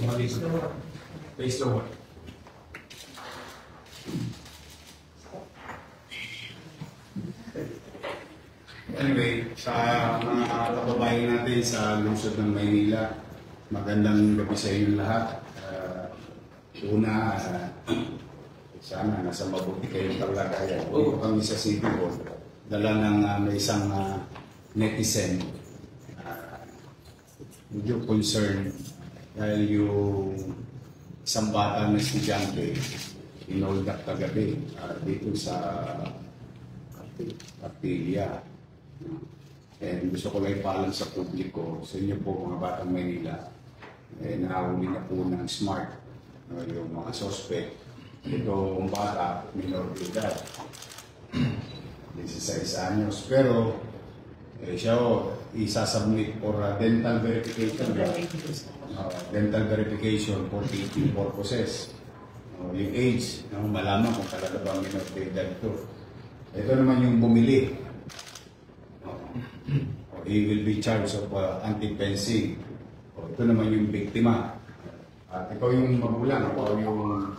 Face lower. Anyway, sa mga kababayan natin sa lungsod ng Maynila, magandang gabi sa inyo lahat. Sana nasa mabuti kayong kalagayan. Dito kami sa City Hall, dala ng may isang netizen. Medyo concerned dahil yung isang bata na estudyante inold up kagabi dito sa Capilla. And gusto ko lang ipaalam sa publiko, sa inyo po mga batang Maynila, nahuli na po ng SMART yung mga suspect. Ito ang bata, minor de edad, 16 anyos, pero siya isasubmit for dental verification. Dental verification for teaching purposes. Yung age, malaman kung talaga ba minor de edad ito. Ito naman yung bumili. He will be charged of anti-fencing. Ito naman yung biktima. At ikaw yung magulang, ikaw yung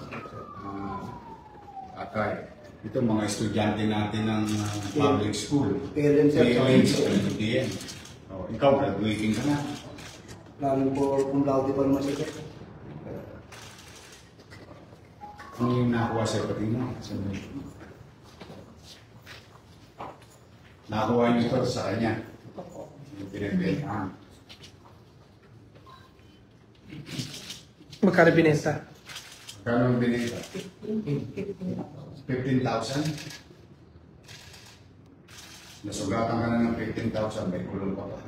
atay. Ito mga estudyante natin ng public school. Parents at PLM. Ikaw, graduating ka na. Planning for kung laude pa naman siya. Ano yung nakuha sa pati mo? Nakuha niyo ito sa kanya. Yung pinagbihan. Magkano binenta? Magkano ang binenta? 15,000? Nasugatan ka na ng 15,000, may kulong pa ba?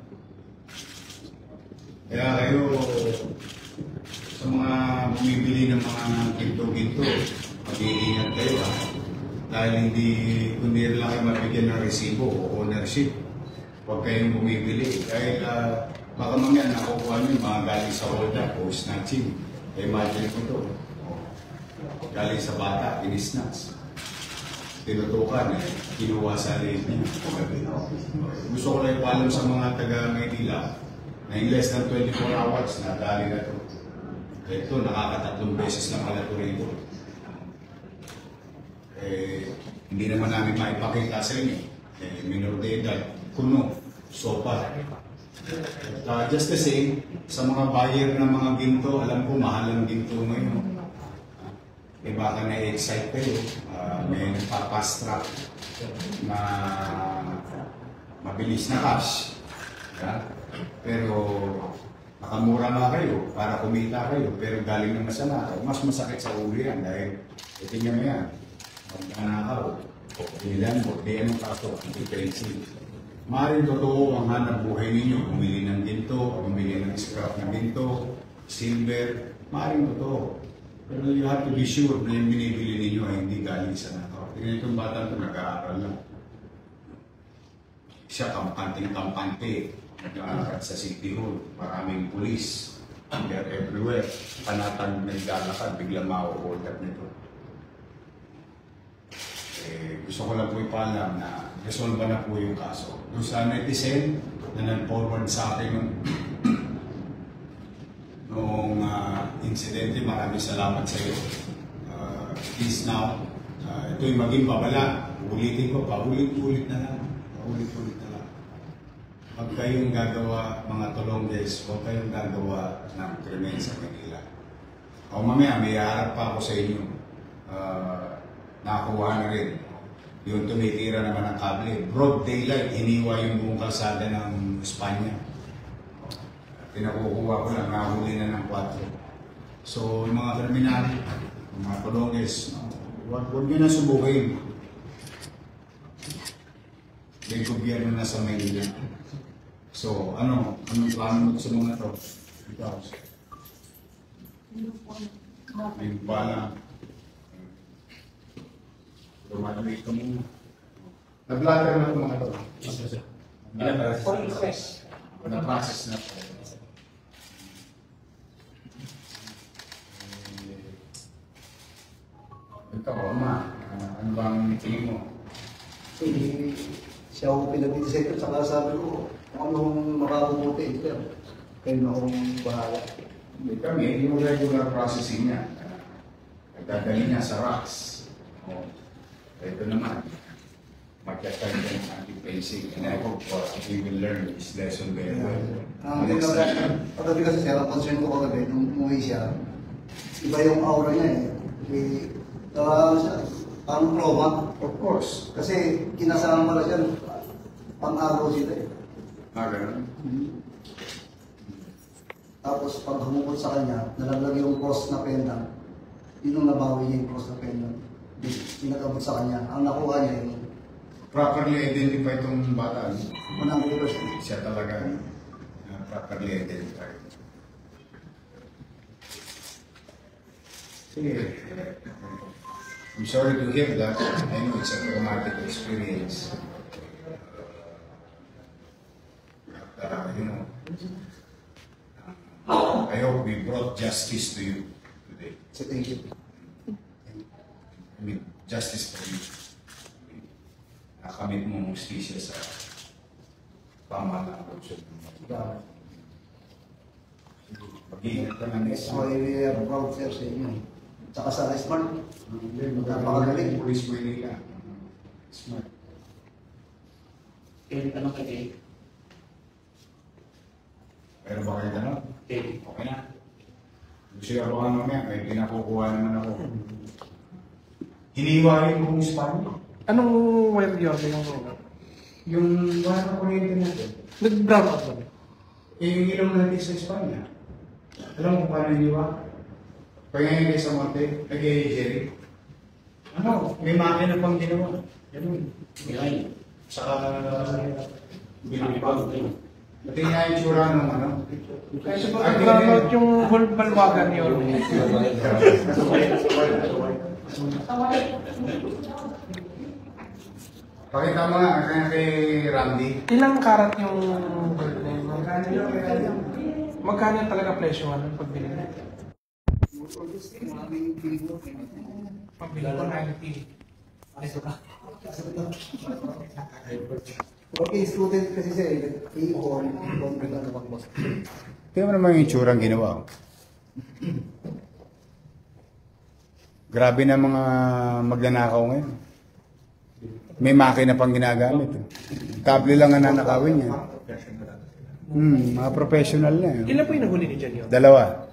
Kaya kayo, sa mga bumibili ng mga ginto-ginto, mag-iingat kayo dahil hindi lang kayo mabigyan ng resibo o ownership. Huwag kayong bumibili. Dahil baka mamaya nakukuha nyo yung mga galing sa hold up o snatching. Imagine ko ito. Galing sa bata, in-snatch. Tinutukan, kinuha sa liit niya. Gusto ko lang ipaalam sa mga taga-Maynila na in less than 24 hours na dali na ito. Ito, nakakatatlong beses na pala ito rito. Hindi naman namin maipakita sa inyo. Minor de edad, kuno, sopa. Just the same, sa mga buyer ng mga ginto, alam ko mahal ang ginto ngayon. Baka na-excite kayo, may nagpa-fast-track na mabilis na cash. Pero nakamura nga kayo para kumita kayo, pero galing ng masama. Mas masakit sa ulo yan dahil tingnan mo yan. Magkanakaw, ilan mo, di anong kaso, anti-fencing. Maaaring totoo ang hanap buhay ninyo, bumili ng ginto, bumili ng scrap ng ginto, silver, maaaring totoo. Pero you have to be sure na yung binibili ninyo ay hindi galing sa nakaw. Tingnan itong bata ito, nag-aaral lang. Siya kampante, nag-aaral sa City Hall, maraming pulis, they're everywhere. Panatang naglalakad, biglang ma-hold up nito. Gusto ko lang po ipaalam na resolve na po yung kaso. Doon sa netizen na nag-forward sa akin noong insidente, maraming salamat sa iyo. Please now, ito'y maging babala. Ulitin ko pa, ulit-ulit na lang. Ulit-ulit na lang. Huwag kayong gagawa, mga Tolongges, huwag kayong gagawa ng krimen sa Manila. O mamaya, may harap pa ako sa inyo. Nakakuha na rin. Yung tumitira naman ng kable. Broad daylight, iniwa yung buong kalsada ng Espanya. Pinakukuha ko lang, nahuli na ng 4. So, yung mga kriminal, mga Tolongges, huwag nyo na subukin. May gobyerno na sa Maynila. So, anong plano mo sa mga to? Ikaw. May bala. Tumalamig ka muna. Nag-blatter na ito mga ito. Na-process na po. Ikaw, Ama, ano bang tingin mo? Siya ako pinag-decide at saka sabi ko, kung anong makakubuti, kayo na akong bahala. Hindi kami, yung regular processing niya. Nagdadali niya sa rocks. Oh. Ito naman, magkakaroon ng anti-pacing. And I hope he will learn his lesson very well. Next time. Pagkabi kasi sir, ang concern ko kagabi, nung umuwi siya, iba yung aura niya eh. Siya, parang trauma. Of course. Kasi kinasama pala siya, pang-araw sila eh. Ganun. Tapos pag humukot sa kanya, nalaglag yung cross na pendant. Yun yung nabawi niya yung cross na pendant. Pinagabot sa kanya. Ang nakuha niya yung Properly identify itong bata. 100%. Siya talaga properly identified. Sige. I'm sorry to hear that. I know it's a traumatic experience. But, you know, I hope we brought justice to you today. So thank you. I mean, justice for you. Nakamit mo justisya sa pamahalaan ng Luzon. Mag-iingat ka ng next So we are proud sir sa inyo. Tsaka sa Smart, napakagaling. Police Manila. Smart. Tanong ka kay Pero ba kayo tanong? Kay Okay na. Gusto ka baka mamaya, may pinakukuha naman ako. Hiniwain mo kung Espanya. Anong wire yun? Yung wala na kuryente natin. Nag-brown out ba? Yung ilong natin sa Espanya. Alam mo kung paano hiniwa? Pag ngayon kayo sa Monte, nag-i-jerry. Ano? May makina pang ginawa. Ganun. Ngayon. Saka binibag. Pati nga yung tsura ng ano. Kasi pag nag-brown out yung whole balwagan yun. Pakita mo nga kay Randy. Ilang karat yung gold na yun? Magkano talaga presyo ano pagbili na? Pagbili ko 90. Okay, student kasi siya eh. I-on, Tingnan mo naman yung itsura ang ginawa. Grabe na mga magnanakaw ngayon. May makina pang ginagamit. Kable lang ang nanakawin niya. Mga professional na. Ilan po yung nahuli ni John yun? 2.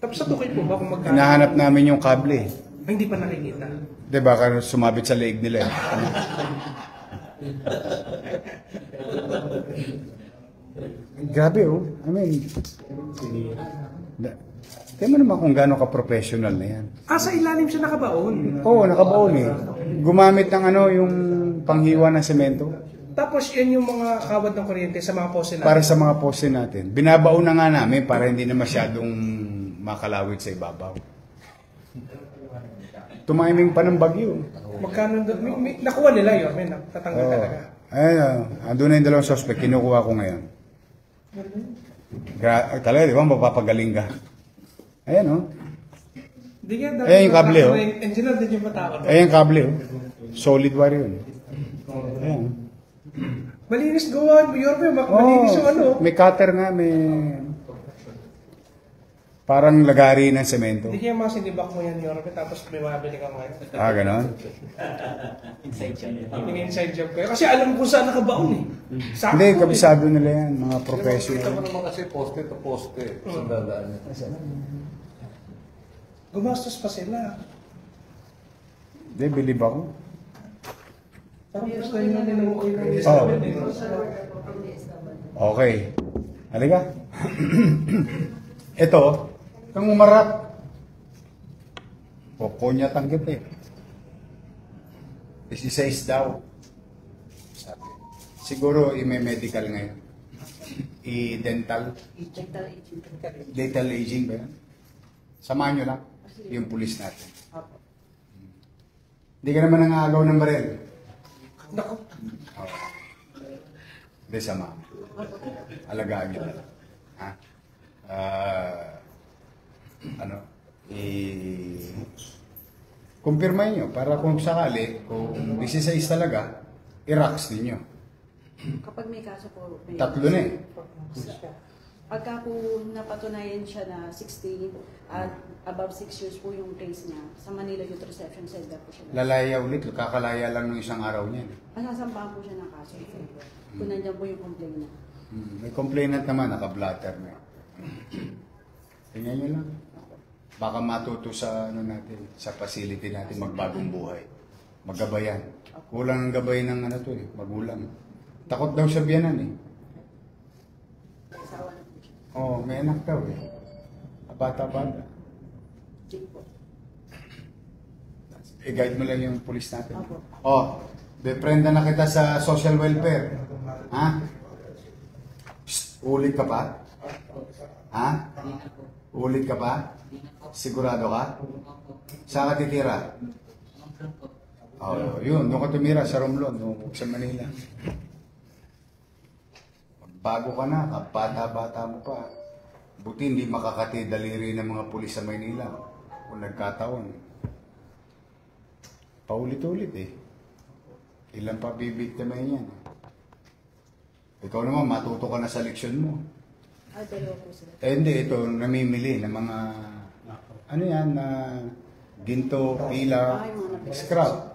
Tapos sa tukay po ba kung magkano? Hinahanap namin yung kable. Ay, hindi pa nakikita. Di ba? Baka sumabit sa leeg nila. Grabe oh. I mean, tingnan mo naman kung gaano ka-professional na yan. Sa ilalim siya nakabaon. Oo, nakabaon eh. Gumamit ng ano, yung panghiwa ng semento Tapos yan yung mga kawad ng kuryente sa mga pose natin. para sa mga poste natin. Binabaon na nga namin para hindi na masyadong makalawit sa ibabaw. Tumiming pa ng bagyo. Magkano doon? Nakuha nila yun. May tatanggal Oo. talaga. Ayun, andun na yung dalawang suspect. Kinukuha ko ngayon. Talaga, di ba? Mapapagaling ka. Ayan oh. Hindi nga Eh, yung kable, oh. Engineer din yung matawag. Ayan yung kable oh. Solid wire yun. Ayan. Malinis gawa. Yorme, malinis yung ano. May cutter nga, may... Parang lagari ng semento. Hindi kaya masinibak mo yan, Yorme, tapos may mabili ka ngayon. Ganon. inside siya. Yung inside job kayo. Kasi alam ko saan nakabaon eh. Sakto Hindi, eh. kabisado nila yan, mga Kita mo professional. naman kasi poste to poste sa dadaan niya. Gumastos pa sila. Hindi, believe ako. Parang gusto nyo nila mo kayo ng Oh. Okay. Halika. Ito, kang umarap. Kokonya tanggit eh. 16 daw. Sabi. Siguro i-medical ngayon. I-dental. Dental aging ba yan? Samahan nyo lang. Yung pulis natin. Hindi ka naman nangagaw ng baril. Naku. Hindi sama. Alagaan nyo. Ha? Kumpirmahin nyo para kung sakali, kung 16 talaga, i-rocks ninyo. Kapag may kaso po, may... 3 na eh. Pagka po napatunayan siya na 16 at above 6 years po yung case niya, sa Manila Youth Reception Center po siya. Lalaya ulit, kakalaya lang ng isang araw niya. Masasampahan po siya ng kaso. Kung nandiyan po yung complaint niya. May complainant naman, naka-blatter na. Tingnan nyo lang. Baka matuto sa ano natin, sa facility natin magbagong buhay. Magabayan. Kulang ng gabay ng ano to eh, magulang. Takot daw sa biyanan eh. Asawa na po siya. Oo, may anak daw eh. Bata-bata. Sige po. I-guide mo lang yung police natin. Opo. Oh, befrienda na kita sa social welfare. Ha? Psst, ulit ka pa? Ha? Ulit ka pa? Sigurado ka? Saan ka titira? Oh, yun, doon ka tumira sa Romblon, sa Manila. Bago ka na, bata-bata mo pa. Buti hindi makakati daliri ng mga pulis sa Manila kung nagkataon. Paulit-ulit eh. Ilan pa bibiktimahin yan. Ikaw naman, matuto ka na sa leksyon mo. Dalawa po sila. Eh hindi, ito namimili ng mga, ano yan, na ginto, pila, scrap.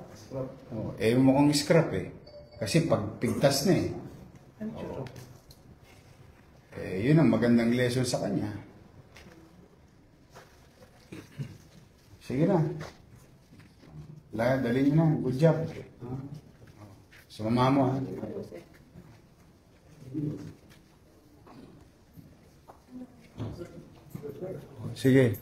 Oh, eh mukhang scrap eh. Kasi pag pigtas na eh. Oh. Eh yun ang magandang lesson sa kanya. Sige na. Dali nyo na. Good job. Sumama mo ha. Sige.